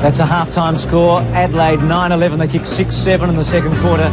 That's a half-time score. Adelaide 9-11. They kicked 6-7 in the second quarter.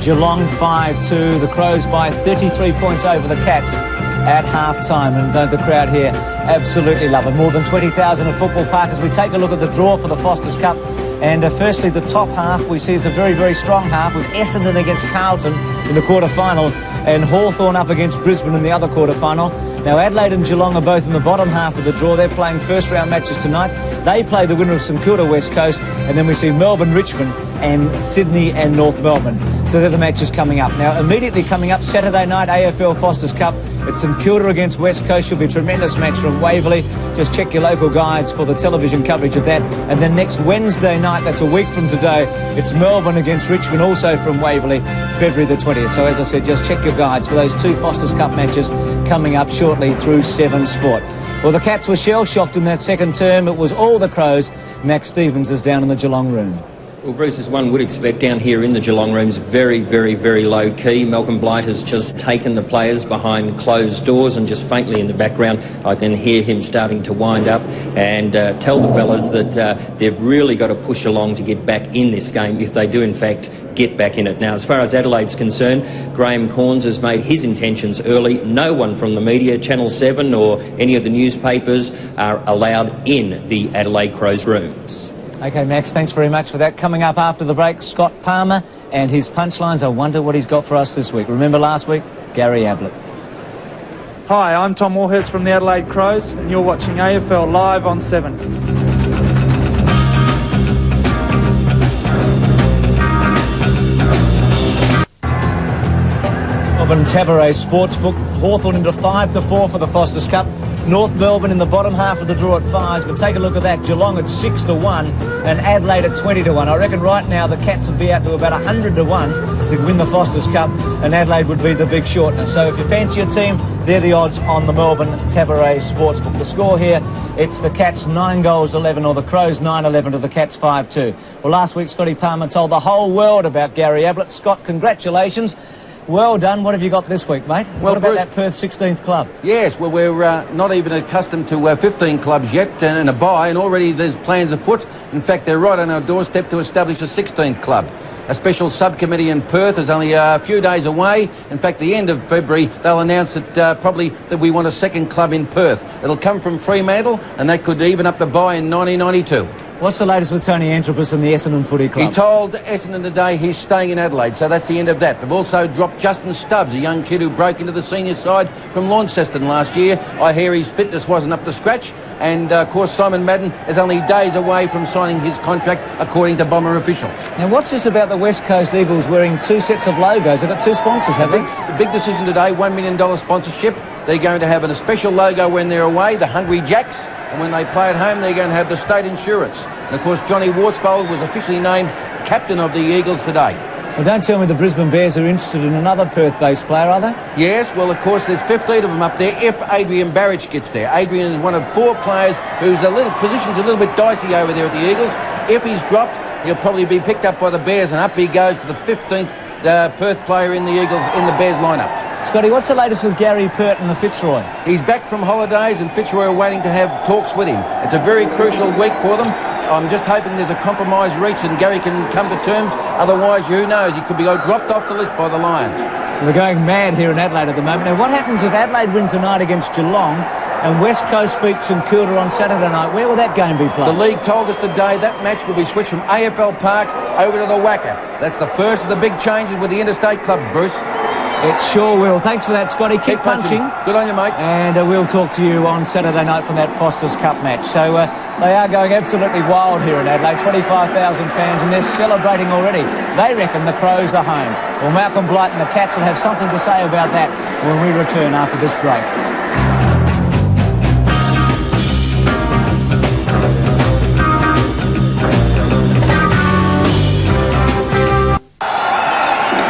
Geelong 5-2. The Crows by 33 points over the Cats at half-time. And don't the crowd here absolutely love it. More than 20,000 at Football Park as we take a look at the draw for the Foster's Cup. And firstly, the top half we see is a very, very strong half with Essendon against Carlton in the quarter-final and Hawthorn up against Brisbane in the other quarter-final. Now, Adelaide and Geelong are both in the bottom half of the draw. They're playing first-round matches tonight. They play the winner of St Kilda West Coast, and then we see Melbourne, Richmond, and Sydney and North Melbourne. So they're the matches coming up. Now, immediately coming up Saturday night, AFL Foster's Cup. It's St Kilda against West Coast. Should be a tremendous match from Waverley. Just check your local guides for the television coverage of that. And then next Wednesday night, that's a week from today, it's Melbourne against Richmond, also from Waverley, February the 20th. So as I said, just check your guides for those two Foster's Cup matches coming up shortly through 7 Sport. Well, the Cats were shell-shocked in that second term. It was all the Crows. Max Stevens is down in the Geelong room. Well, Bruce, as one would expect down here in the Geelong rooms, very, very, very low key. Malcolm Blight has just taken the players behind closed doors, and just faintly in the background I can hear him starting to wind up and tell the fellas that they've really got to push along to get back in this game if they do in fact get back in it. Now, as far as Adelaide's concerned, Graham Corns has made his intentions early. No one from the media, Channel 7 or any of the newspapers are allowed in the Adelaide Crows rooms. OK, Max, thanks very much for that. Coming up after the break, Scott Palmer and his punchlines. I wonder what he's got for us this week. Remember last week? Gary Ablett. Hi, I'm Tom Warhurst from the Adelaide Crows, and you're watching AFL Live on 7. Melbourne Tabaret Sportsbook. Hawthorn into 5-4 for the Foster's Cup. North Melbourne in the bottom half of the draw at 5s, but take a look at that. Geelong at 6-1 and Adelaide at 20-1. I reckon right now the Cats would be out to about 100-1 to win the Foster's Cup, and Adelaide would be the big shortener. So if you fancy a team, they're the odds on the Melbourne Tabaret Sportsbook. The score here, it's the Cats 9-11, or the Crows 9-11 to the Cats 5-2. Well, last week Scotty Palmer told the whole world about Gary Ablett. Scott, congratulations. Well done. What have you got this week, mate? Well, what about that Perth 16th club? Yes, well, we're not even accustomed to 15 clubs yet and a bye, and already there's plans afoot. In fact, they're right on our doorstep to establish a 16th club. A special subcommittee in Perth is only a few days away. In fact, the end of February, they'll announce that probably that we want a second club in Perth. It'll come from Fremantle, and that could even up the bye in 1992. What's the latest with Tony Antropis and the Essendon Footy Club? He told Essendon today he's staying in Adelaide, so that's the end of that. They've also dropped Justin Stubbs, a young kid who broke into the senior side from Launceston last year. I hear his fitness wasn't up to scratch, and of course Simon Madden is only days away from signing his contract, according to Bomber officials. Now, what's this about the West Coast Eagles wearing 2 sets of logos? They've got 2 sponsors, have they? The big decision today, $1 million sponsorship. They're going to have a special logo when they're away, the Hungry Jacks, and when they play at home, they're going to have the state insurance. And of course, Johnny Worsfold was officially named captain of the Eagles today. Well, don't tell me the Brisbane Bears are interested in another Perth-based player, are they? Yes, well, of course, there's 15 of them up there if Adrian Barrich gets there. Adrian is one of 4 players whose position's a little bit dicey over there at the Eagles. If he's dropped, he'll probably be picked up by the Bears, and up he goes to the 15th Perth player in the Eagles, in the Bears lineup. Scotty, what's the latest with Gary Pert and the Fitzroy? He's back from holidays, and Fitzroy are waiting to have talks with him. It's a very crucial week for them. I'm just hoping there's a compromise reached and Gary can come to terms. Otherwise, who knows, he could be dropped off the list by the Lions. Well, they're going mad here in Adelaide at the moment. Now, what happens if Adelaide wins tonight against Geelong and West Coast beats St Kilda on Saturday night? Where will that game be played? The league told us today that match will be switched from AFL Park over to the Wacker. That's the first of the big changes with the interstate clubs, Bruce. It sure will. Thanks for that, Scotty. Keep punching. Good on you, mate. And we'll talk to you on Saturday night from that Foster's Cup match. So they are going absolutely wild here in Adelaide. 25,000 fans, and they're celebrating already. They reckon the Crows are home. Well, Malcolm Blight and the Cats will have something to say about that when we return after this break.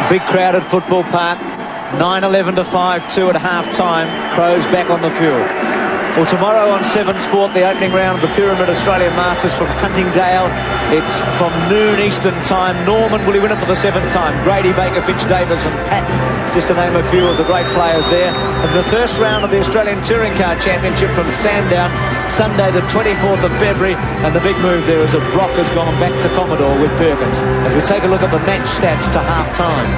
Big crowd at Football Park. 9-11 to 5-2 at half-time. Crows back on the field. Well, tomorrow on 7 Sport, the opening round of the Pyramid Australia Masters from Huntingdale. It's from noon Eastern time. Norman, will he win it for the 7th time? Grady, Baker, Finch, Davis and Patton, just to name a few of the great players there. And the first round of the Australian Touring Car Championship from Sandown, Sunday the 24th of February. And the big move there is that Brock has gone back to Commodore with Perkins. As we take a look at the match stats to half-time.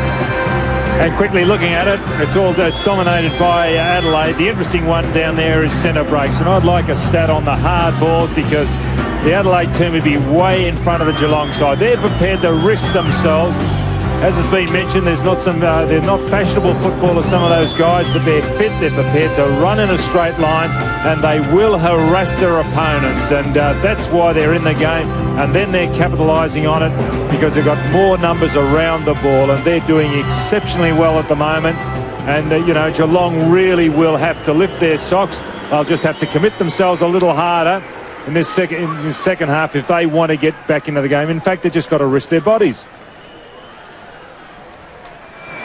And quickly looking at it, it's dominated by Adelaide. The interesting one down there is centre breaks. And I'd like a stat on the hard balls, because the Adelaide team would be way in front of the Geelong side. They're prepared to risk themselves. As has been mentioned, they're not fashionable footballers, some of those guys, but they're fit, they're prepared to run in a straight line, and they will harass their opponents, and that's why they're in the game. And then they're capitalising on it because they've got more numbers around the ball, and they're doing exceptionally well at the moment. And, you know, Geelong really will have to lift their socks. They'll just have to commit themselves a little harder in this second half if they want to get back into the game. In fact, they've just got to risk their bodies.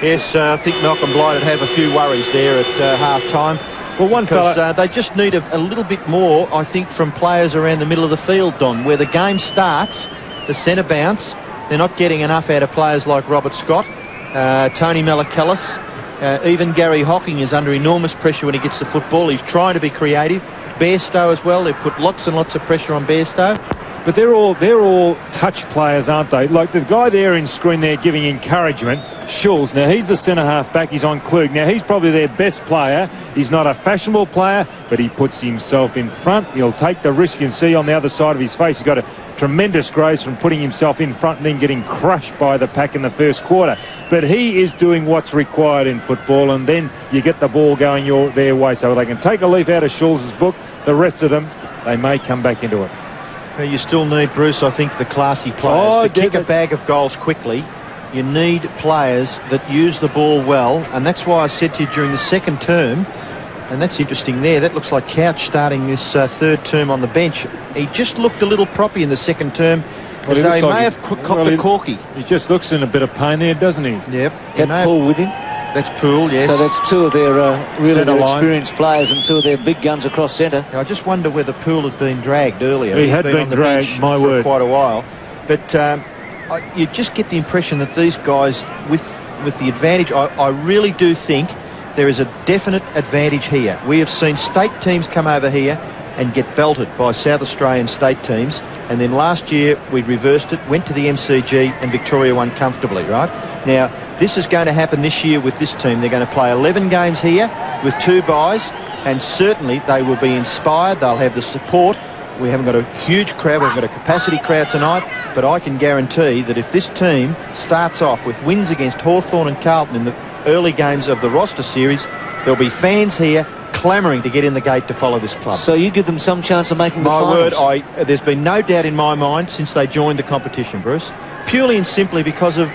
Yes, I think Malcolm Blight would have a few worries there at half-time. Well, one because they just need a little bit more, I think, from players around the middle of the field, Don, where the game starts, the centre bounce. They're not getting enough out of players like Robert Scott, Tony Malakellus. Even Gary Hocking is under enormous pressure when he gets the football. He's trying to be creative. Bairstow as well. They've put lots and lots of pressure on Bairstow. But they're all touch players, aren't they? Like the guy there in screen there giving encouragement, Schulz. Now, he's the centre-half back. He's on Klug. Now, he's probably their best player. He's not a fashionable player, but he puts himself in front. He'll take the risk. You can see on the other side of his face, he's got a tremendous grace from putting himself in front and then getting crushed by the pack in the first quarter. But he is doing what's required in football, and then you get the ball going their way. So they can take a leaf out of Schulz's book. The rest of them, they may come back into it. You still need, Bruce, I think, the classy players to kick a bag of goals quickly. You need players that use the ball well, and that's why I said to you during the second term, and that's interesting there, that looks like Couch starting this third term on the bench. He just looked a little proppy in the second term, as though he may have copped a corky. He just looks in a bit of pain there, doesn't he? Yep. Get Paul with him. That's Poole, yes. So that's two of their really experienced players and two of their big guns across centre. I just wonder whether Poole had been dragged earlier. He had been on the dragged, bench my for word, quite a while. But you just get the impression that these guys, with the advantage, I really do think there is a definite advantage here. We have seen state teams come over here and get belted by South Australian state teams, and then last year we reversed it, went to the MCG, and Victoria won comfortably, right? Now, this is going to happen this year with this team. They're going to play 11 games here with 2 byes, and certainly they will be inspired. They'll have the support. We haven't got a huge crowd. We've got a capacity crowd tonight, but I can guarantee that if this team starts off with wins against Hawthorn and Carlton in the early games of the roster series, there'll be fans here clamouring to get in the gate to follow this club. So you give them some chance of making the finals? My word, there's been no doubt in my mind since they joined the competition, Bruce, purely and simply because of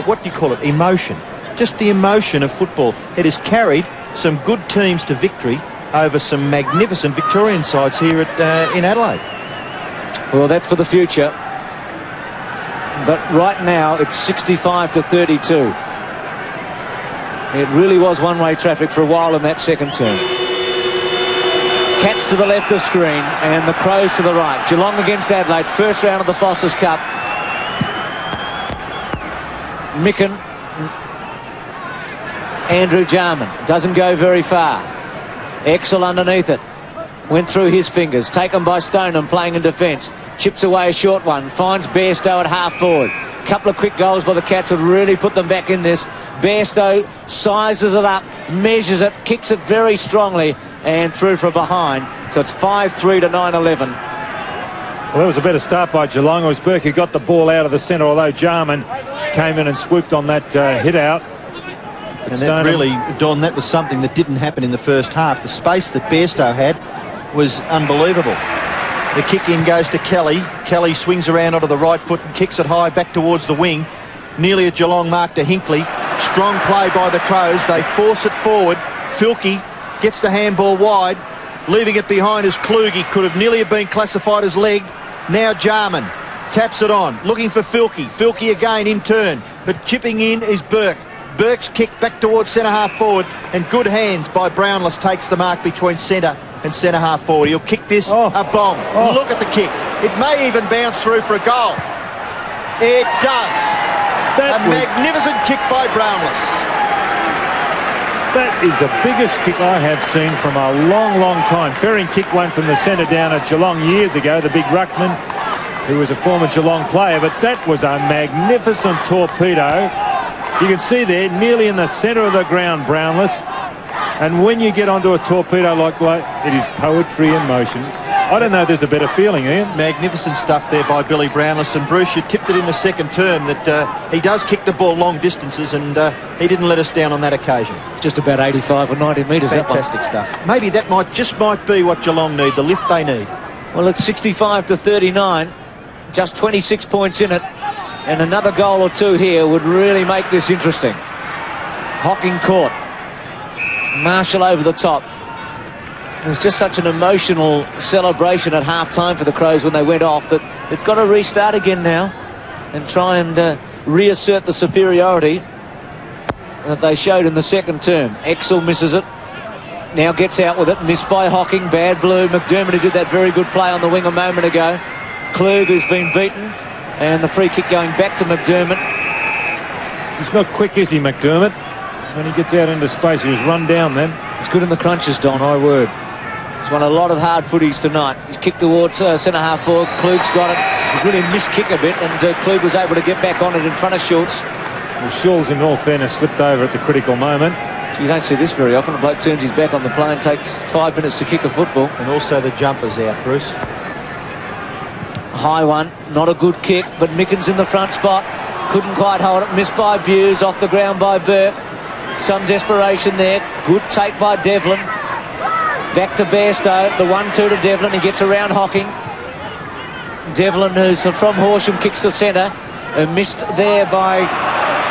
what do you call it, emotion. Just the emotion of football. It has carried some good teams to victory over some magnificent Victorian sides here in Adelaide. Well, that's for the future. But right now, it's 65-32. It really was one-way traffic for a while in that second term. Cats to the left of screen and the Crows to the right. Geelong against Adelaide, first round of the Foster's Cup. Micken, Andrew Jarman, doesn't go very far. Exel underneath it, went through his fingers, taken by Stoneham playing in defence, chips away a short one, finds Bairstow at half forward. Couple of quick goals by the Cats would really put them back in this. Bairstow sizes it up, measures it, kicks it very strongly and through from behind. So it's 5-3 to 9-11. Well, that was a better start by Geelong. It was Burke who got the ball out of the centre, although Jarman came in and swooped on that hit out. And that really, Don, that was something that didn't happen in the first half. The space that Bairstow had was unbelievable. The kick in goes to Kelly. Kelly swings around onto the right foot and kicks it high back towards the wing. Nearly a Geelong mark to Hinkley. Strong play by the Crows. They force it forward. Filkey gets the handball wide. Leaving it behind is Klug. He could have nearly been classified as legged. Now Jarman taps it on, looking for Filkey. Filkey again in turn, but chipping in is Burke. Burke's kick back towards centre half forward, and good hands by Brownless takes the mark between centre and centre-half forward. He'll kick this, a bomb. Look at the kick. It may even bounce through for a goal. It does. Magnificent kick by Brownless. That is the biggest kick I have seen from a long, long time. Ferring kicked one from the centre down at Geelong years ago, the big ruckman, who was a former Geelong player, but that was a magnificent torpedo. You can see there, nearly in the centre of the ground, Brownless. And when you get onto a torpedo like that, it is poetry in motion. I don't know if there's a better feeling, Ian. Magnificent stuff there by Billy Brownless. And Bruce, you tipped it in the second term that he does kick the ball long distances, and he didn't let us down on that occasion. It's just about 85 or 90 metres. Fantastic stuff. Maybe that might be what Geelong need, the lift they need. Well, it's 65 to 39. Just 26 points in it. And another goal or two here would really make this interesting. Hocking caught. Marshall over the top. It was just such an emotional celebration at half-time for the Crows when they went off that they've got to restart again now and try and reassert the superiority that they showed in the second term. Exel misses it. Now gets out with it. Missed by Hocking. Bad blue. McDermott, who did that very good play on the wing a moment ago. Klug, who's been beaten. And the free kick going back to McDermott. He's not quick, is he, McDermott? When he gets out into space, he was run down then. He's good in the crunches, Don, my word. He's won a lot of hard footies tonight. He's kicked towards centre-half forward. Klug's got it. He's really missed kick a bit, and Klug was able to get back on it in front of Schultz. Well, Schultz, in all fairness, slipped over at the critical moment. So you don't see this very often. A bloke turns his back on the play and takes 5 minutes to kick a football. And also the jumper's out, Bruce. High one, not a good kick, but Mickens in the front spot. Couldn't quite hold it. Missed by Buse, off the ground by Burke. Some desperation there. Good take by Devlin. Back to Bairstow. The 1-2 to Devlin. He gets around Hocking. Devlin, who's from Horsham, kicks to centre. Missed there by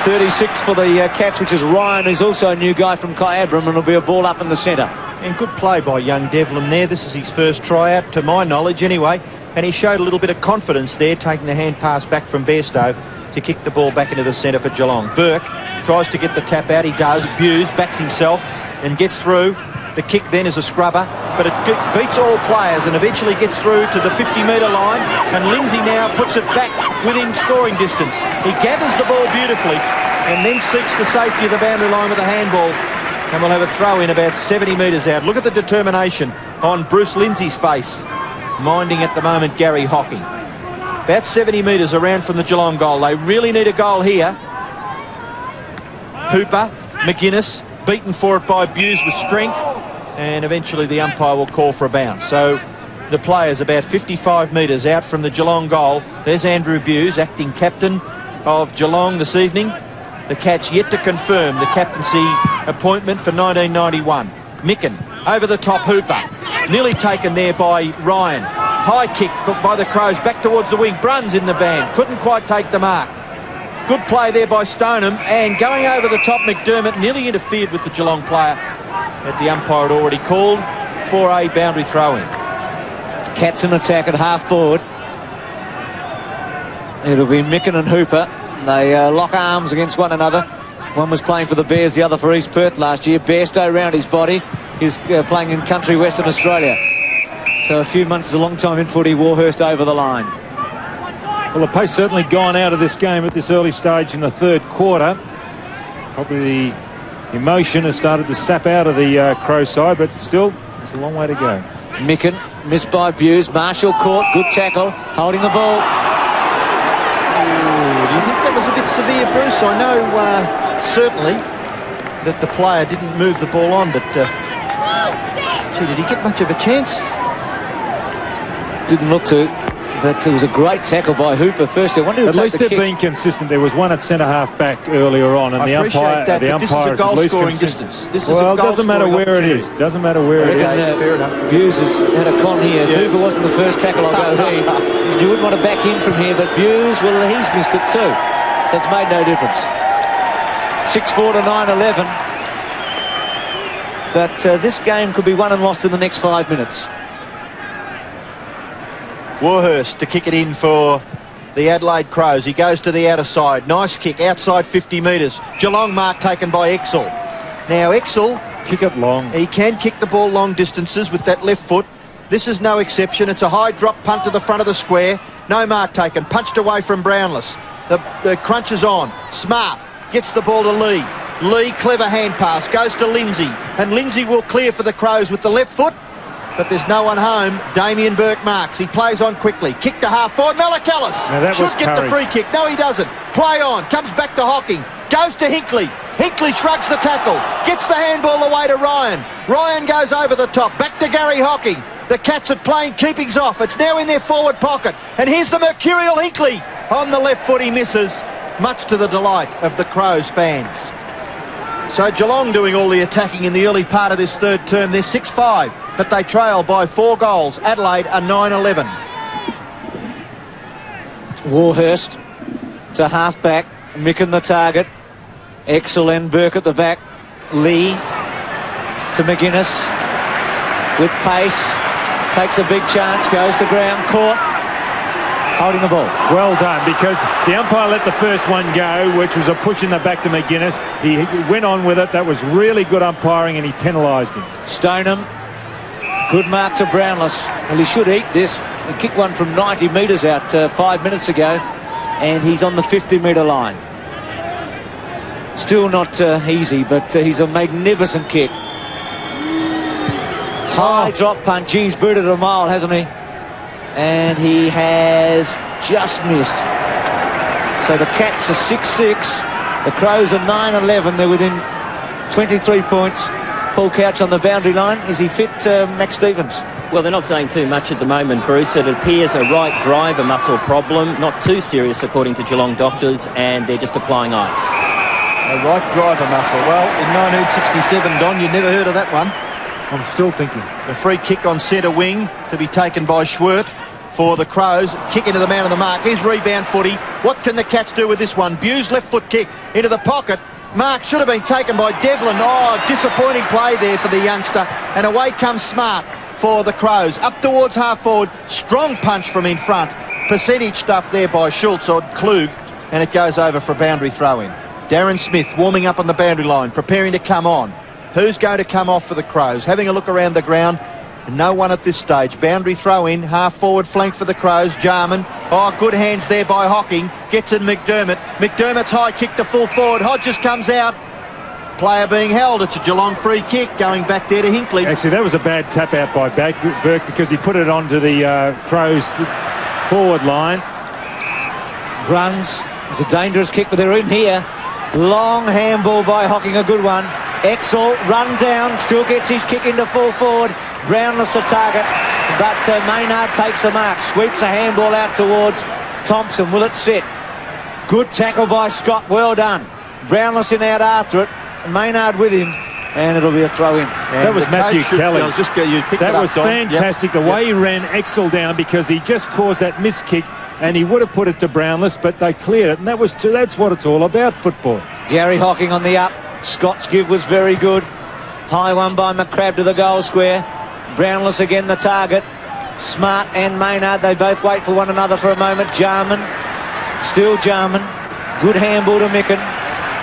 36 for the Cats, which is Ryan, who's also a new guy from Kyabram, and it'll be a ball up in the centre. And good play by young Devlin there. This is his first tryout, to my knowledge anyway. And he showed a little bit of confidence there, taking the hand pass back from Bairstow to kick the ball back into the centre for Geelong. Burke tries to get the tap out. He does. Buse backs himself and gets through. The kick then is a scrubber, but it beats all players and eventually gets through to the 50-metre line. And Lindsay now puts it back within scoring distance. He gathers the ball beautifully and then seeks the safety of the boundary line with a handball. And we'll have a throw in about 70 metres out. Look at the determination on Bruce Lindsay's face. Minding at the moment Gary Hocking. About 70 metres around from the Geelong goal. They really need a goal here. Hooper, McGuinness, beaten for it by Buse with strength, and eventually the umpire will call for a bounce. So the players about 55 metres out from the Geelong goal. There's Andrew Buse, acting captain of Geelong this evening. The Cats yet to confirm the captaincy appointment for 1991. Micken, over the top, Hooper. Nearly taken there by Ryan. High kick by the Crows back towards the wing. Bruns in the van. Couldn't quite take the mark. Good play there by Stoneham. And going over the top, McDermott nearly interfered with the Geelong player that the umpire had already called for a boundary throw-in. Cats in attack at half forward. It'll be Micken and Hooper. They lock arms against one another. One was playing for the Bears, the other for East Perth last year. Bairstow round his body. He's playing in country Western Australia. So a few months is a long time in footy. Warhurst over the line. Well, the pace certainly gone out of this game at this early stage in the third quarter. Probably the emotion has started to sap out of the Crow side, but still, it's a long way to go. Micken, missed by Buse. Marshall caught, good tackle, holding the ball. Ooh, do you think that was a bit severe, Bruce? I know certainly that the player didn't move the ball on, but gee, did he get much of a chance? Didn't look to, but it was a great tackle by Hooper first. I wonder who at least they've been consistent. There was one at centre half back earlier on, and the umpire, that, the umpire is at least consistent. Well, it doesn't matter where it is. Doesn't matter where it is. Fair enough. Buse has had a con here. Yeah. Hooper wasn't the first tackle. I'll go here. You wouldn't want to back in from here, but Buse, well, he's missed it too, so it's made no difference. 6-4 to 9-11. But this game could be won and lost in the next 5 minutes. Warhurst to kick it in for the Adelaide Crows. He goes to the outer side. Nice kick, outside 50 metres. Geelong mark taken by Exel. Now Exel kick it long. He can kick the ball long distances with that left foot. This is no exception. It's a high drop punt to the front of the square. No mark taken. Punched away from Brownless. The crunch is on. Smart gets the ball to Lee. Lee, clever hand pass, goes to Lindsay. And Lindsay will clear for the Crows with the left foot. But there's no one home. Damien Burke marks. He plays on quickly. Kick to half forward. Malakalis should get the free kick. No, he doesn't. Play on. Comes back to Hocking. Goes to Hinkley. Hinkley shrugs the tackle. Gets the handball away to Ryan. Ryan goes over the top. Back to Gary Hocking. The Cats are playing keepings off. It's now in their forward pocket. And here's the mercurial Hinkley. On the left foot he misses, much to the delight of the Crows fans. So Geelong doing all the attacking in the early part of this third term. They're 6-5, but they trail by 4 goals. Adelaide are 9-11. Warhurst to half-back. Micken the target. Exel and Burke at the back. Lee to McGuinness with pace. Takes a big chance, goes to ground, caught, holding the ball. Well done, because the umpire let the first one go, which was a push in the back to McGuinness. He went on with it. That was really good umpiring, and he penalised him. Stoneham, good mark to Brownless. Well, he should eat this. He kicked one from 90 metres out 5 minutes ago, and he's on the 50-metre line. Still not easy, but he's a magnificent kick. High drop punt. He's booted a mile, hasn't he? And he has just missed. So the Cats are 6-6. The Crows are 9-11. They're within 23 points. Paul Couch on the boundary line. Is he fit, Max Stevens? Well, they're not saying too much at the moment, Bruce. It appears a right driver muscle problem. Not too serious, according to Geelong doctors, and they're just applying ice. A right driver muscle. Well, in 1967, Don, you never heard of that one. I'm still thinking. The free kick on centre wing to be taken by Schwert for the Crows. Kick into the man of the mark. Here's rebound footy. What can the Cats do with this one? Bew's left foot kick into the pocket. Mark should have been taken by Devlin. Oh, disappointing play there for the youngster. And away comes Smart for the Crows. Up towards half forward. Strong punch from in front. Percentage stuff there by Schultz or Klug. And it goes over for a boundary throw-in. Darren Smith warming up on the boundary line, preparing to come on. Who's going to come off for the Crows? Having a look around the ground. No one at this stage. Boundary throw in. Half forward flank for the Crows. Jarman. Oh, good hands there by Hocking. Gets in McDermott. McDermott's high kick to full forward. Hodges comes out. Player being held. It's a Geelong free kick going back there to Hinkley. Actually, that was a bad tap out by Burke because he put it onto the Crows forward line. Runs. It's a dangerous kick, but they're in here. Long handball by Hocking, a good one. Exel run down, still gets his kick into full forward. Brownless the target, but Maynard takes the mark. Sweeps the handball out towards Thompson. Will it sit? Good tackle by Scott, well done. Brownless in out after it. Maynard with him, and it'll be a throw-in. That was Matthew Kelly. That was fantastic, the way he ran Exel down, because he just caused that miss kick, and he would have put it to Brownless, but they cleared it, and that's what it's all about, football. Gary Hocking on the up. Scott's give was very good. High one by McCrabb to the goal square. Brownless again the target. Smart and Maynard, they both wait for one another for a moment. Jarman, still Jarman. Good handball to Micken.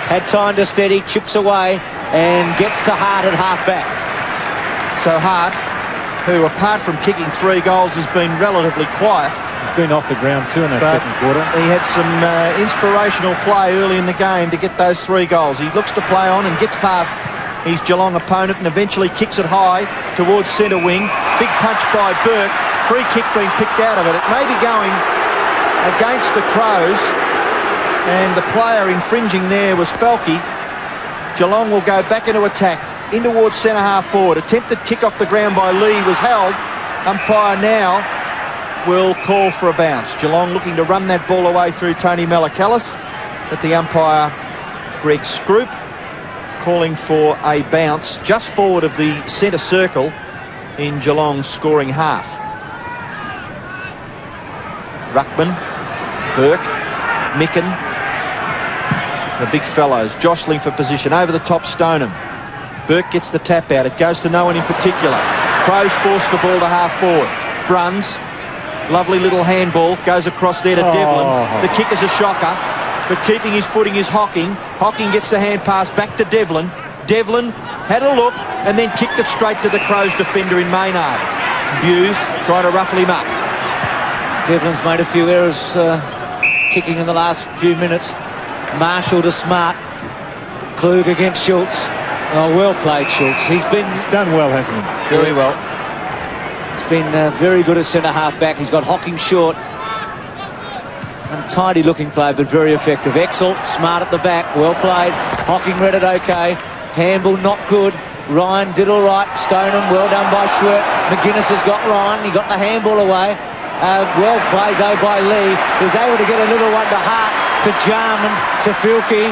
Had time to steady, chips away and gets to Hart at half-back. So Hart, who apart from kicking 3 goals has been relatively quiet. He's been off the ground too in that second quarter. He had some inspirational play early in the game to get those 3 goals. He looks to play on and gets past his Geelong opponent and eventually kicks it high towards centre wing. Big punch by Burke. Free kick being picked out of it. It may be going against the Crows, and the player infringing there was Falke. Geelong will go back into attack, in towards centre half forward. Attempted kick off the ground by Lee was held. Umpire now will call for a bounce. Geelong looking to run that ball away through Tony Malakalis, but the umpire, Greg Scroop, calling for a bounce just forward of the centre circle in Geelong's scoring half. Ruckman, Burke, Micken, the big fellows jostling for position. Over the top, Stoneham. Burke gets the tap out. It goes to no one in particular. Crows force the ball to half forward. Bruns, lovely little handball, goes across there to Devlin. The kick is a shocker, but keeping his footing is Hocking. Hocking gets the hand pass back to Devlin. Devlin had a look and then kicked it straight to the Crows defender in Maynard. Buse trying to ruffle him up. Devlin's made a few errors kicking in the last few minutes. Marshall to Smart. Klug against Schultz. Oh, well played, Schultz. He's done well, hasn't he? Very well. He's been very good at centre-half back. He's got Hocking short. Untidy looking play, but very effective. Exel, Smart at the back. Well played. Hocking read it okay. Handball not good. Ryan did all right. Stoneham, well done by Schwert. McGuinness has got Ryan. He got the handball away. Well played, though, by Lee. He was able to get a little one to Hart, to Jarman, to Filkey.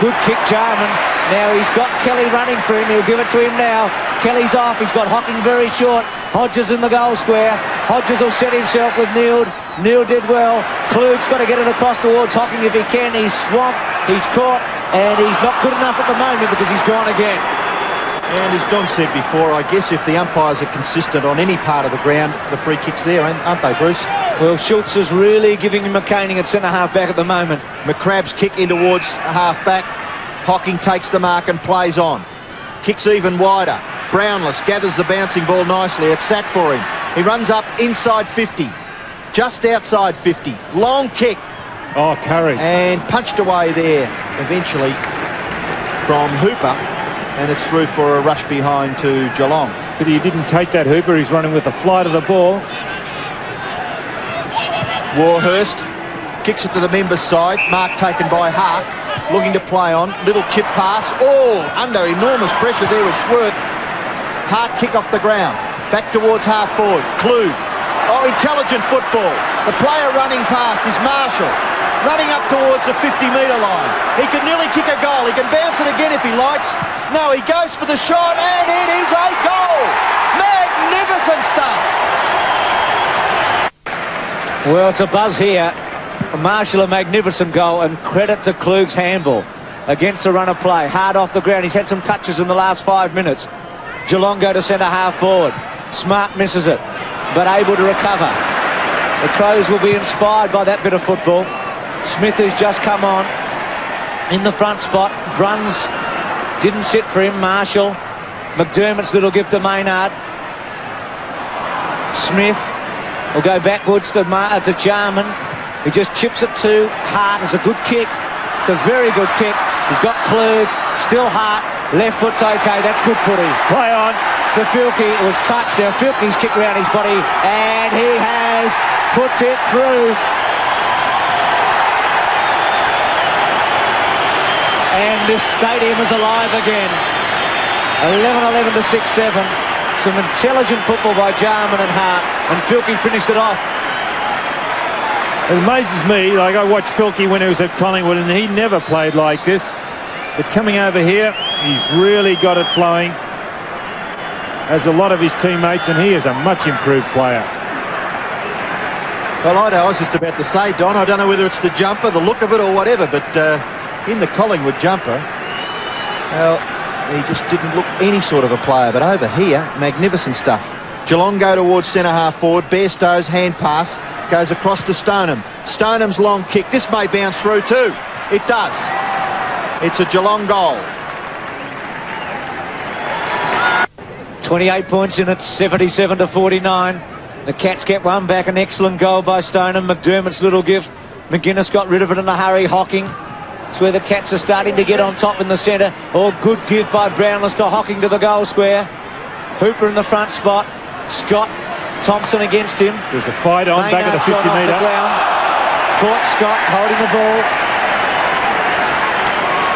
Good kick, Jarman. Now he's got Kelly running for him. He'll give it to him now. Kelly's off. He's got Hocking very short. Hodges in the goal square. Hodges will set himself with Neil. Neil did well. Klug's got to get it across towards Hocking if he can. He's swamped. He's caught. And he's not good enough at the moment because he's gone again. And as Don said before, I guess if the umpires are consistent on any part of the ground, the free kick's there, aren't they, Bruce? Well, Schultz is really giving him a caning at centre-half back at the moment. McCrabb's kick in towards half-back. Hocking takes the mark and plays on. Kicks even wider. Brownless gathers the bouncing ball nicely. It's sat for him. He runs up inside 50. Just outside 50. Long kick. Oh, courage. And punched away there eventually from Hooper. And it's through for a rush behind to Geelong. But he didn't take that, Hooper. He's running with the flight of the ball. Warhurst kicks it to the members' side. Mark taken by Hart. Looking to play on. Little chip pass. Oh, under enormous pressure there with Schwert. Hart kick off the ground. Back towards half forward. Klug. Oh, intelligent football. The player running past is Marshall. Running up towards the 50-metre line. He can nearly kick a goal. He can bounce it again if he likes. No, he goes for the shot, and it is a goal! Magnificent stuff! Well, it's a buzz here. Marshall, a magnificent goal, and credit to Klug's handball against the run of play. Hard off the ground. He's had some touches in the last 5 minutes. Geelong go to centre-half forward. Smart misses it, but able to recover. The Crows will be inspired by that bit of football. Smith, who's just come on, in the front spot. Bruns didn't sit for him. Marshall. McDermott's little gift to Maynard. Smith will go backwards to Jarman. He just chips it to Hart. It's a good kick. It's a very good kick. He's got Klug. Still Hart. Left foot's okay. That's good footy. Play on. To Filkey. It was touched. Now Filkey's kicked around his body, and he has put it through. And this stadium is alive again. 11-11 to 6-7. Some intelligent football by Jarman and Hart, and Filkey finished it off. It amazes me, like I watched Filkey when he was at Collingwood, and he never played like this. But coming over here, he's really got it flowing, as a lot of his teammates, and he is a much improved player. Well, I was just about to say, Don, I don't know whether it's the jumper, the look of it, or whatever, but in the Collingwood jumper, well, he just didn't look any sort of a player. But over here, magnificent stuff. Geelong go towards centre-half forward. Bairstow's hand pass goes across to Stoneham. Stoneham's long kick. This may bounce through too. It does. It's a Geelong goal. 28 points in it, 77 to 49. The Cats get one back. An excellent goal by Stoneham. McDermott's little gift. McGuinness got rid of it in a hurry. Hocking. It's where the Cats are starting to get on top in the centre. Oh, good give by Brownless to Hocking to the goal square. Hooper in the front spot. Scott. Thompson against him. There's a fight on back at the 50-metre. Caught Scott holding the ball.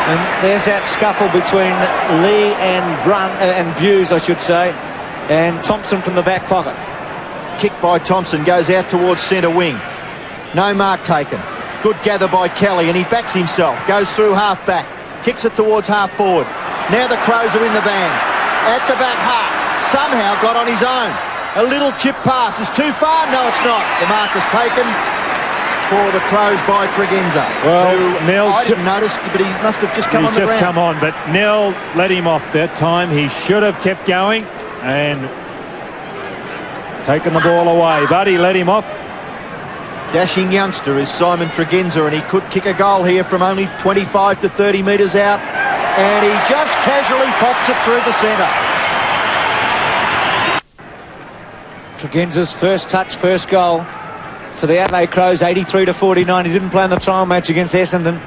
And there's that scuffle between Lee and Buse, I should say. And Thompson from the back pocket. Kick by Thompson goes out towards centre wing. No mark taken. Good gather by Kelly, and he backs himself. Goes through half-back. Kicks it towards half-forward. Now the Crows are in the van. At the back, Hart somehow got on his own. A little chip pass is too far. No, it's not. The mark is taken for the Crows by Tregenza. Well, Nell, I didn't notice, but he must have just come on the ground. He's just come on, but Nell let him off that time. He should have kept going and taken the ball away, but he let him off. Dashing youngster is Simon Tregenza, and he could kick a goal here from only 25 to 30 metres out. And he just casually pops it through the centre. Tregenza's first touch, first goal for the Adelaide Crows, 83-49. He didn't play in the trial match against Essendon.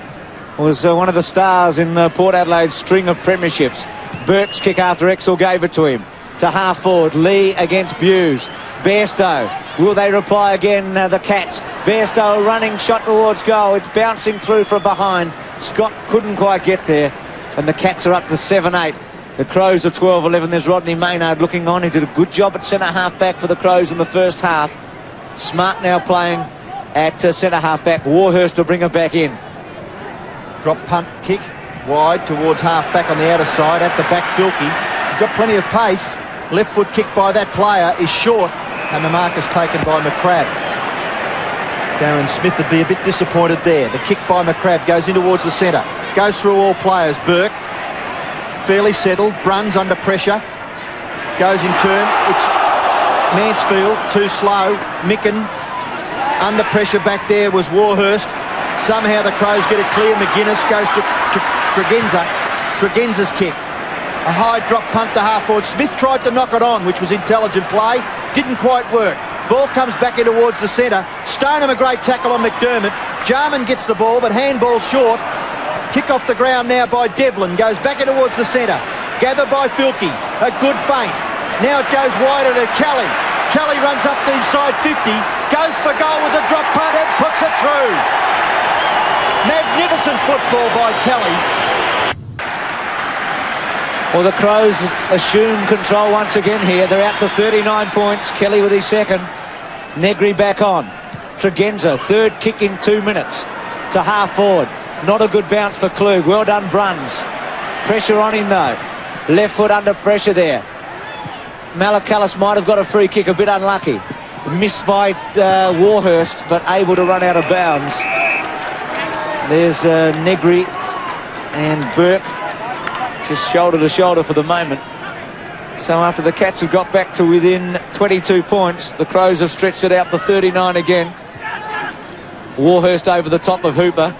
Was one of the stars in Port Adelaide's string of premierships. Burke's kick after Exel gave it to him. To half forward, Lee against Buse. Bairstow, will they reply again, the Cats? Bairstow running, shot towards goal. It's bouncing through from behind. Scott couldn't quite get there. And the Cats are up to 7-8. The Crows are 12-11. There's Rodney Maynard looking on. He did a good job at centre-half back for the Crows in the first half. Smart now playing at centre-half back. Warhurst will bring her back in. Drop punt kick wide towards half back on the outer side. At the back, Filkey. He's got plenty of pace. Left foot kick by that player is short, and the mark is taken by McCrabb. Darren Smith would be a bit disappointed there. The kick by McCrabb goes in towards the centre. Goes through all players. Burke, fairly settled. Bruns under pressure. Goes in turn. It's Mansfield, too slow. Micken, under pressure back there was Warhurst. Somehow the Crows get it clear. McGuinness goes to Tregenza. Tregenza's kick. A high drop punt to half forward. Smith tried to knock it on, which was intelligent play. Didn't quite work. Ball comes back in towards the centre. Stoneham a great tackle on McDermott. Jarman gets the ball, but handball short. Kick off the ground now by Devlin. Goes back in towards the centre. Gathered by Filkey. A good feint. Now it goes wider to Kelly. Kelly runs up to inside 50. Goes for goal with a drop punt and puts it through. Magnificent football by Kelly. Well, the Crows assume control once again here. They're out to 39 points. Kelly with his second. Negri back on. Tregenza, third kick in 2 minutes. To half forward. Not a good bounce for Klug. Well done, Bruns. Pressure on him, though. Left foot under pressure there. Malakalis might have got a free kick, a bit unlucky. Missed by Warhurst, but able to run out of bounds. There's Negri and Burke. Just shoulder to shoulder for the moment. So after the Cats have got back to within 22 points, the Crows have stretched it out to 39 again. Warhurst over the top of Hooper.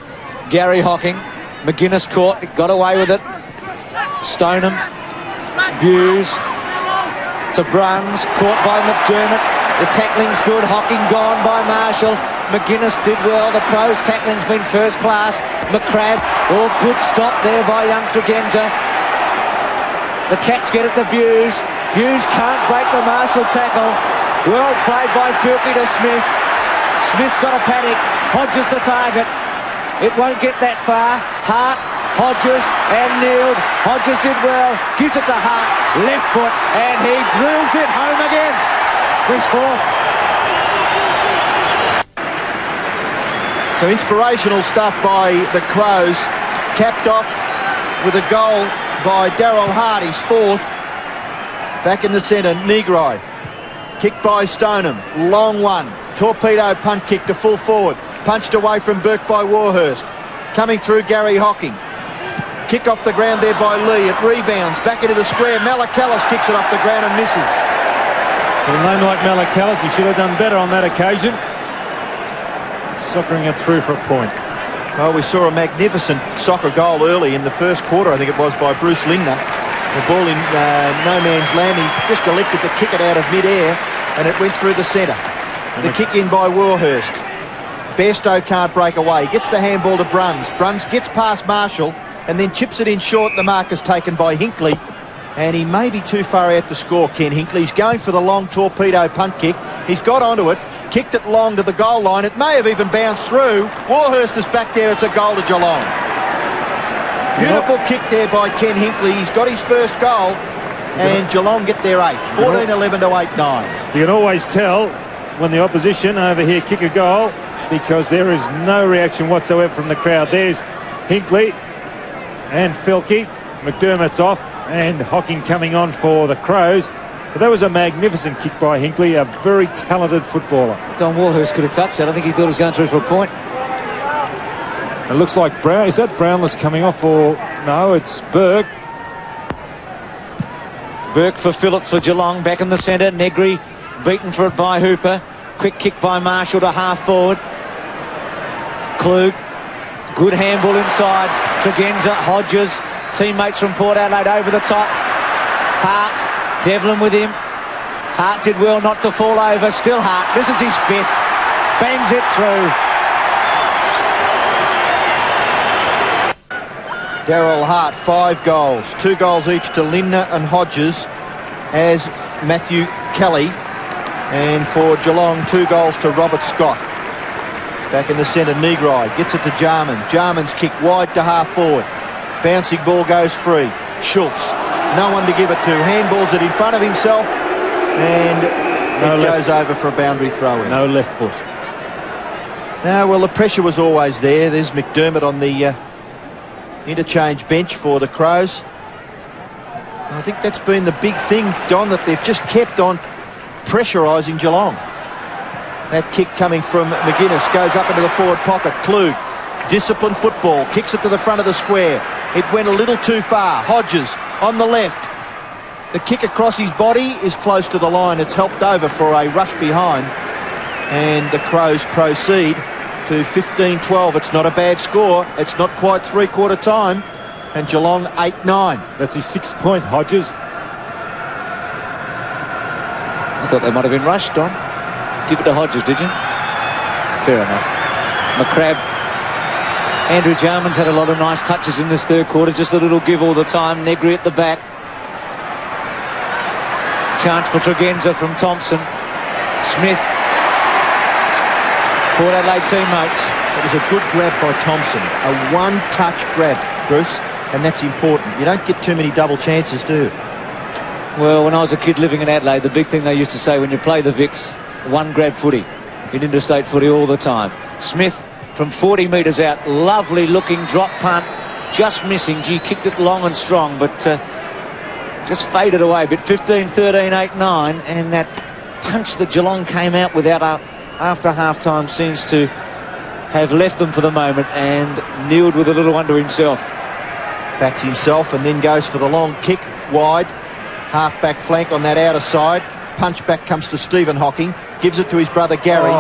Gary Hocking. McGuinness caught, got away with it. Stoneham. Buse. To Bruns, caught by McDermott. The tackling's good. Hocking gone by Marshall. McGuinness did well. The Crows' tackling's been first class. McCrabb, good stop there by young Tregenza. The Cats get it to Buse. Buse can't break the Marshall tackle. Well played by Filkey to Smith. Smith's got a panic. Hodges the target. It won't get that far. Hart, Hodges and Neild. Hodges did well. Gives it to Hart. Left foot and he drills it home again for his fourth. So inspirational stuff by the Crows. Capped off with a goal by Daryl Hardy's fourth. Back in the centre, Negri. Kick by Stoneham. Long one. Torpedo punt kick to full forward. Punched away from Burke by Warhurst. Coming through Gary Hocking. Kick off the ground there by Lee. It rebounds back into the square. Malakalis kicks it off the ground and misses. For a name like Malakalis, he should have done better on that occasion. Soccering it through for a point. Well, we saw a magnificent soccer goal early in the first quarter, I think it was, by Bruce Lingner. The ball in no man's land. He just elected to kick it out of mid-air, and it went through the centre. The kick in by Warhurst. Bairstow can't break away. Gets the handball to Bruns. Bruns gets past Marshall and then chips it in short. The mark is taken by Hinkley. And he may be too far out to score, Ken Hinkley. He's going for the long torpedo punt kick. He's got onto it. Kicked it long to the goal line. It may have even bounced through. Warhurst is back there. It's a goal to Geelong. Beautiful kick there by Ken Hinkley. He's got his first goal. And Geelong get their eighth. 14-11 to 8-9. You can always tell when the opposition over here kick a goal because there is no reaction whatsoever from the crowd. There's Hinkley and Filkey. McDermott's off and Hocking coming on for the Crows. But that was a magnificent kick by Hinkley, a very talented footballer. Don Warhurst could have touched that. I think he thought he was going through for a point. It looks like Brown. Is that Brown that's coming off or no? It's Burke. Burke for Phillips for Geelong. Back in the centre. Negri beaten for it by Hooper. Quick kick by Marshall to half forward. Klug. Good handball inside. Tregenza, Hodges. Teammates from Port Adelaide over the top. Hart. Devlin with him. Hart did well not to fall over. Still Hart. This is his fifth. Bangs it through. Daryl Hart, 5 goals. 2 goals each to Lindner and Hodges as Matthew Kelly. And for Geelong, 2 goals to Robert Scott. Back in the centre, Negri gets it to Jarman. Jarman's kick wide to half forward. Bouncing ball goes free. Schultz, no one to give it to. Handballs it in front of himself, and it goes over for a boundary throw in. No left foot. Now, well, the pressure was always there. There's McDermott on the interchange bench for the Crows. I think that's been the big thing, Don, that they've just kept on pressurising Geelong. That kick coming from McGuinness goes up into the forward pocket. Klug, disciplined football, kicks it to the front of the square. It went a little too far. Hodges on the left. The kick across his body is close to the line. It's helped over for a rush behind. And the Crows proceed to 15-12. It's not a bad score. It's not quite three-quarter time. And Geelong 8-9. That's his 6-point, Hodges. I thought they might have been rushed, Don. Give it to Hodges, did you? Fair enough. McCrabb. Andrew Jarman's had a lot of nice touches in this third quarter. Just a little give all the time. Negri at the back. Chance for Tregenza from Thompson. Smith. Port Adelaide teammates. It was a good grab by Thompson. A one-touch grab, Bruce, and that's important. You don't get too many double chances, do you? Well, when I was a kid living in Adelaide, the big thing they used to say when you play the Vicks, one grab footy in interstate footy all the time. Smith from 40 metres out, lovely looking drop punt, just missing. Gee, kicked it long and strong, but just faded away. But 15-13, 8-9, and that punch that Geelong came out without after half-time seems to have left them for the moment, and Neild with a little one to himself. Backs himself and then goes for the long kick, wide. Half-back flank on that outer side. Punch back comes to Stephen Hocking. Gives it to his brother Gary.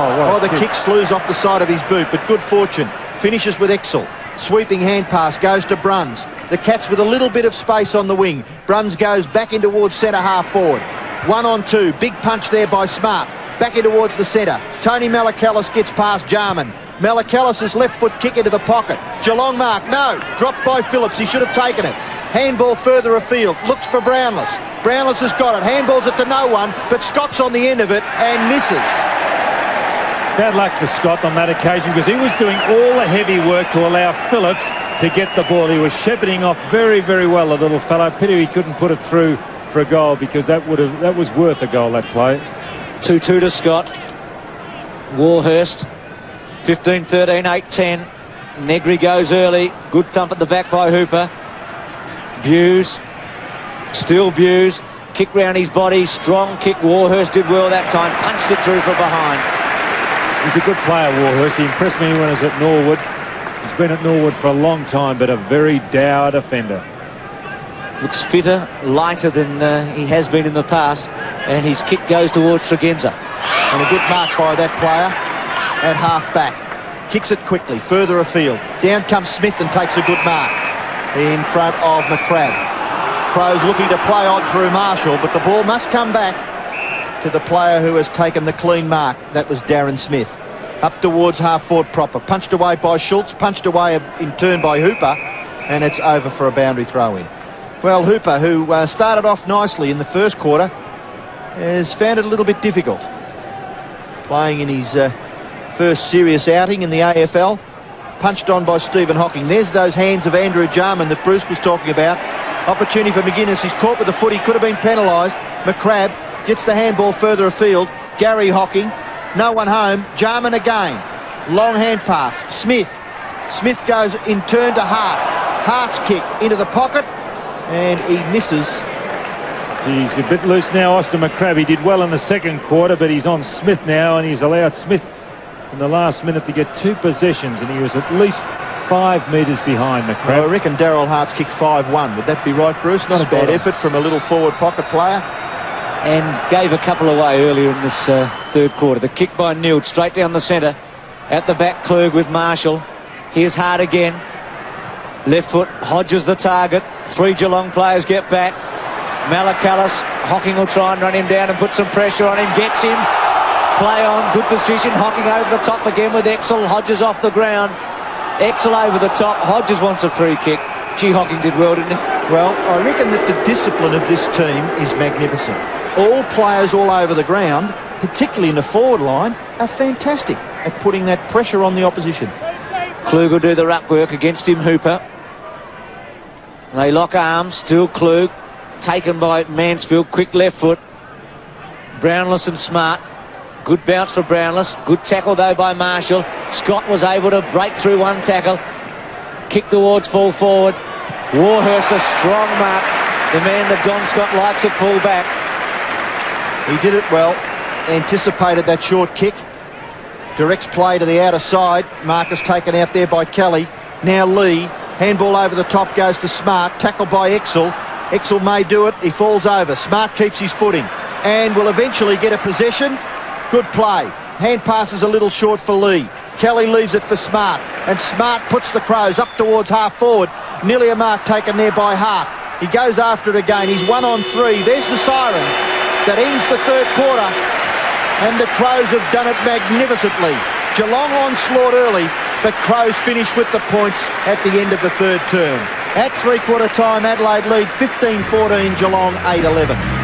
The kick flews off the side of his boot, but good fortune. Finishes with Exel. Sweeping hand pass goes to Bruns. The Cats with a little bit of space on the wing. Bruns goes back in towards centre half forward. 1-on-2. Big punch there by Smart. Back in towards the centre. Tony Malakalis gets past Jarman. Malakalis' left foot kick into the pocket. Geelong mark. No. Dropped by Phillips. He should have taken it. Handball further afield. Looks for Brownless. Brownless has got it. Handballs it to no one, but Scott's on the end of it and misses. Bad luck for Scott on that occasion because he was doing all the heavy work to allow Phillips to get the ball. He was shepherding off very, very well, the little fellow. Pity he couldn't put it through for a goal because that was worth a goal, that play. 2-2 to Scott. Warhurst. 15-13, 8-10. Negri goes early. Good thump at the back by Hooper. Buse. Still Buse. Kick round his body. Strong kick. Warhurst did well that time. Punched it through from behind. He's a good player, Warhurst. He impressed me when I was at Norwood. He's been at Norwood for a long time, but a very dour defender. Looks fitter, lighter than he has been in the past. And his kick goes towards Tregenza. And a good mark by that player at half-back. Kicks it quickly, further afield. Down comes Smith and takes a good mark in front of McCrabb. Crows looking to play on through Marshall, but the ball must come back to the player who has taken the clean mark. That was Darren Smith. Up towards half-forward proper. Punched away by Schultz, punched away in turn by Hooper, and it's over for a boundary throw-in. Well, Hooper, who started off nicely in the first quarter, has found it a little bit difficult. Playing in his first serious outing in the AFL. Punched on by Stephen Hocking. There's those hands of Andrew Jarman that Bruce was talking about. Opportunity for McGuinness. He's caught with the foot. He could have been penalised. McCrabb gets the handball further afield. Gary Hocking. No one home. Jarman again. Long hand pass. Smith. Smith goes in turn to Hart. Hart's kick into the pocket. And he misses. He's a bit loose now, Austin McCrabb. He did well in the second quarter, but he's on Smith now, and he's allowed Smith in the last minute to get 2 possessions, and he was at least 5 metres behind McCrabb. Well, I reckon Daryl Hart's kicked 5-1. Would that be right, Bruce? Not a bad effort from a little forward pocket player. And gave a couple away earlier in this third quarter. The kick by Neild straight down the centre. At the back, Klug with Marshall. Here's Hart again. Left foot, Hodges the target. 3 Geelong players get back. Malakalis Hocking will try and run him down and put some pressure on him. Gets him. Play on. Good decision. Hocking over the top again with Exel. Hodges off the ground. Exel over the top. Hodges wants a free kick. Gee, Hocking did well, didn't he? Well, I reckon that the discipline of this team is magnificent. All players all over the ground, particularly in the forward line, are fantastic at putting that pressure on the opposition. Klug will do the ruck work against him, Hooper. They lock arms, still Klug. Taken by Mansfield, quick left foot. Brownless and Smart. Good bounce for Brownless. Good tackle, though, by Marshall. Scott was able to break through one tackle. Kick towards full forward. Warhurst, a strong mark. The man that Don Scott likes at full back. He did it well. Anticipated that short kick. Directs play to the outer side. Marcus taken out there by Kelly. Now Lee. Handball over the top goes to Smart. Tackled by Exel. Exel may do it. He falls over. Smart keeps his footing and will eventually get a possession. Good play. Hand passes a little short for Lee. Kelly leaves it for Smart, and Smart puts the Crows up towards half forward. Nearly a mark taken there by Hart. He goes after it again. He's 1 on 3. There's the siren that ends the third quarter, and the Crows have done it magnificently. Geelong onslaught early, but Crows finish with the points at the end of the third term. At three-quarter time, Adelaide lead 15-14, Geelong 8-11.